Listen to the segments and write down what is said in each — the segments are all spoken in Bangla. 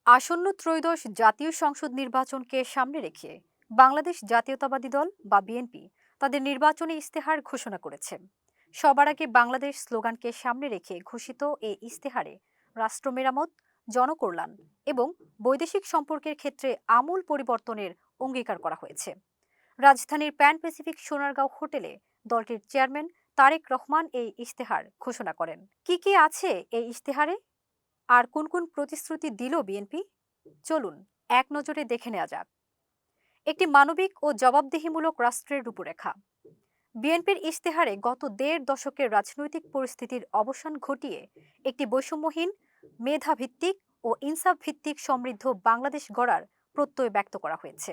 আসন্ন ত্রয়োদশ জাতীয় সংসদ নির্বাচনকে সামনে রেখে বাংলাদেশ জাতীয়তাবাদী দল বা বিএনপি তাদের নির্বাচনী ইস্তেহার ঘোষণা করেছে। সবার আগে বাংলাদেশ স্লোগানকে সামনে রেখে ঘোষিত এই ইস্তেহারে রাষ্ট্র মেরামত, জনকল্যাণ এবং বৈদেশিক সম্পর্কের ক্ষেত্রে আমূল পরিবর্তনের অঙ্গীকার করা হয়েছে। রাজধানীর প্যান প্যাসিফিক সোনারগাঁও হোটেলে দলটির চেয়ারম্যান তারেক রহমান এই ইস্তেহার ঘোষণা করেন। কি আছে এই ইস্তেহারে আর কোন কোন প্রতিশ্রুতি দিল বিএনপি? চলুন এক নজরে দেখে নেওয়া যাক। একটি মানবিক ও জবাবদিহিমূলক রাষ্ট্রের রূপরেখা। বিএনপির ইশতেহারে গত দেড় দশকের রাজনৈতিক পরিস্থিতির অবসান ঘটিয়ে একটি বৈষম্যহীন, মেধাভিত্তিক ও ইনসাফ ভিত্তিক সমৃদ্ধ বাংলাদেশ গড়ার প্রত্যয় ব্যক্ত করা হয়েছে।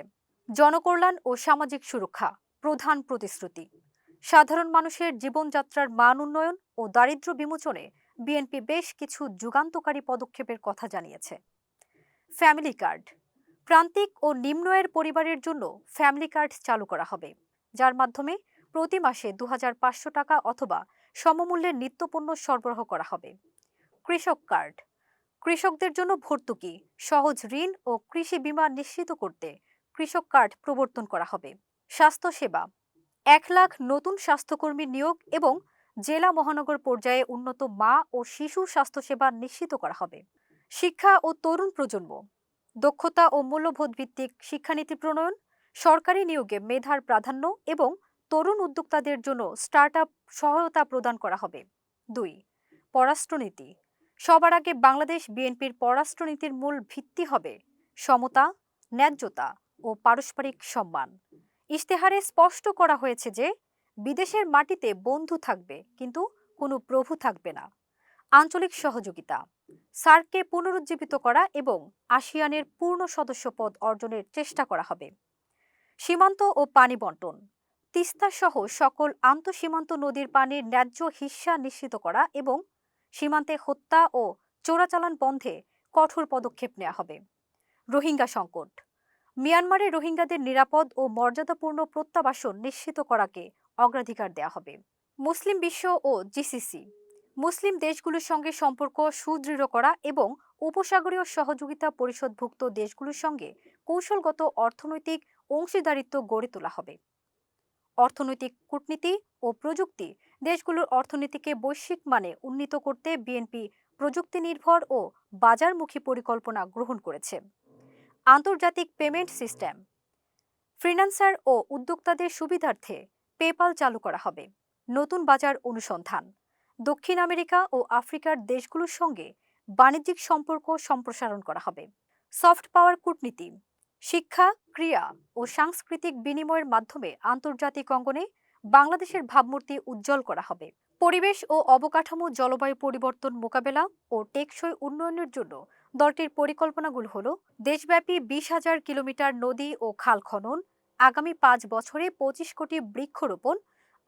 জনকল্যাণ ও সামাজিক সুরক্ষা প্রধান প্রতিশ্রুতি। সাধারণ মানুষের জীবনযাত্রার মান উন্নয়ন ও দারিদ্র্য বিমোচনে বিএনপি বেশ কিছু যুগান্তকারী পদক্ষেপের কথা জানিয়েছে। Family card. প্রান্তিক ও নিম্ন আয়ের পরিবারের জন্য ফ্যামিলি কার্ড চালু করা হবে, যার মাধ্যমে প্রতি মাসে ২৫০০ টাকা অথবা সমমূল্যের নিত্যপণ্য সরবরাহ করা হবে। কৃষক কার্ড। কৃষকদের জন্য ভর্তুকি, সহজ ঋণ ও কৃষি বীমা নিশ্চিত করতে কৃষক কার্ড প্রবর্তন করা হবে। স্বাস্থ্যসেবা। ১ লাখ নতুন স্বাস্থ্যকর্মী নিয়োগ এবং জেলা মহানগর পর্যায়ে উন্নত মা ও শিশু স্বাস্থ্যসেবা নিশ্চিত করা হবে। শিক্ষা ও তরুণ প্রজন্ম। দক্ষতা ও মূল্যবোধ ভিত্তিক শিক্ষানীতি প্রণয়ন, সরকারি নিয়োগে মেধার প্রাধান্য এবং তরুণ উদ্যোক্তাদের জন্য স্টার্টআপ সহায়তা প্রদান করা হবে। ২. পররাষ্ট্রনীতি। সবার আগে বাংলাদেশ বিএনপির পররাষ্ট্রনীতির মূল ভিত্তি হবে সমতা, ন্যায্যতা ও পারস্পরিক সম্মান। ইশতেহারে স্পষ্ট করা হয়েছে যে বিদেশের মাটিতে বন্ধু থাকবে, কিন্তু কোনো প্রভু থাকবে না। আঞ্চলিক সহযোগিতা। সার্ককে পুনরুজ্জীবিত করা এবং আসিয়ানের পূর্ণ সদস্য পদ অর্জনের চেষ্টা করা হবে। সীমান্ত ও পানি বন্টন। তিস্তা সহ সকল আন্তঃসীমান্ত নদীর পানির ন্যায্য হিস্যা নিশ্চিত করা এবং সীমান্তে হত্যা ও চোরাচালান বন্ধে কঠোর পদক্ষেপ নেওয়া হবে। রোহিঙ্গা সংকট। মিয়ানমারে রোহিঙ্গাদের নিরাপদ ও মর্যাদাপূর্ণ প্রত্যাবাসন নিশ্চিত করাকে অগ্রাধিকার দেওয়া হবে। মুসলিম বিশ্ব ও জিসিসি। মুসলিম দেশগুলোর সঙ্গে সম্পর্ক সুদৃঢ় করা এবং উপসাগরীয় সহযোগিতা পরিষদভুক্ত দেশগুলোর সঙ্গে কৌশলগত অর্থনৈতিক অংশীদারিত্ব গড়ে তোলা হবে। অর্থনৈতিক কূটনীতি ও প্রযুক্তি। দেশগুলোর অর্থনীতিকে বৈশ্বিক মানে উন্নীত করতে বিএনপি প্রযুক্তি নির্ভর ও বাজারমুখী পরিকল্পনা গ্রহণ করেছে। আন্তর্জাতিক পেমেন্ট সিস্টেম। ফ্রিল্যান্সার ও উদ্যোক্তাদের সুবিধার্থে পেপাল চালু করা হবে। নতুন বাজার অনুসন্ধান। দক্ষিণ আমেরিকা ও আফ্রিকার দেশগুলোর সঙ্গে বাণিজ্যিক সম্পর্ক সম্প্রসারণ করা হবে। সফট পাওয়ার কূটনীতি। শিক্ষা, ক্রীড়া ও সাংস্কৃতিক বিনিময়ের মাধ্যমে আন্তর্জাতিক অঙ্গনে বাংলাদেশের ভাবমূর্তি উজ্জ্বল করা হবে। পরিবেশ ও অবকাঠামো। জলবায়ু পরিবর্তন মোকাবেলা ও টেকসই উন্নয়নের জন্য দলটির পরিকল্পনাগুলো হল দেশব্যাপী ২০,০০০ কিলোমিটার নদী ও খাল খনন, আগামী ৫ বছরে ২৫ কোটি বৃক্ষরোপণ,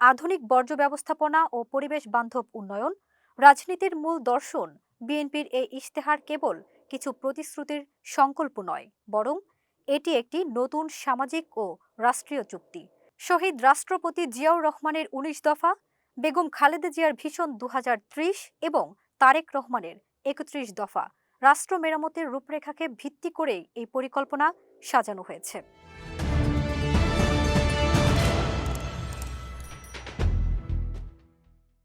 আধুনিক বর্জ্য ব্যবস্থাপনা ও পরিবেশ বান্ধব উন্নয়ন। রাজনীতির মূল দর্শন। বিএনপির এই ইশতেহার কেবল কিছু প্রতিশ্রুতির সংকল্প নয়, বরং এটি একটি নতুন সামাজিক ও রাষ্ট্রীয় চুক্তি। শহীদ রাষ্ট্রপতি জিয়াউর রহমানের ১৯ দফা, বেগম খালেদা জিয়ার ভিশন ২০৩০ এবং তারেক রহমানের ৩১ দফা রাষ্ট্র মেরামতের রূপরেখাকে ভিত্তি করেই এই পরিকল্পনা সাজানো হয়েছে।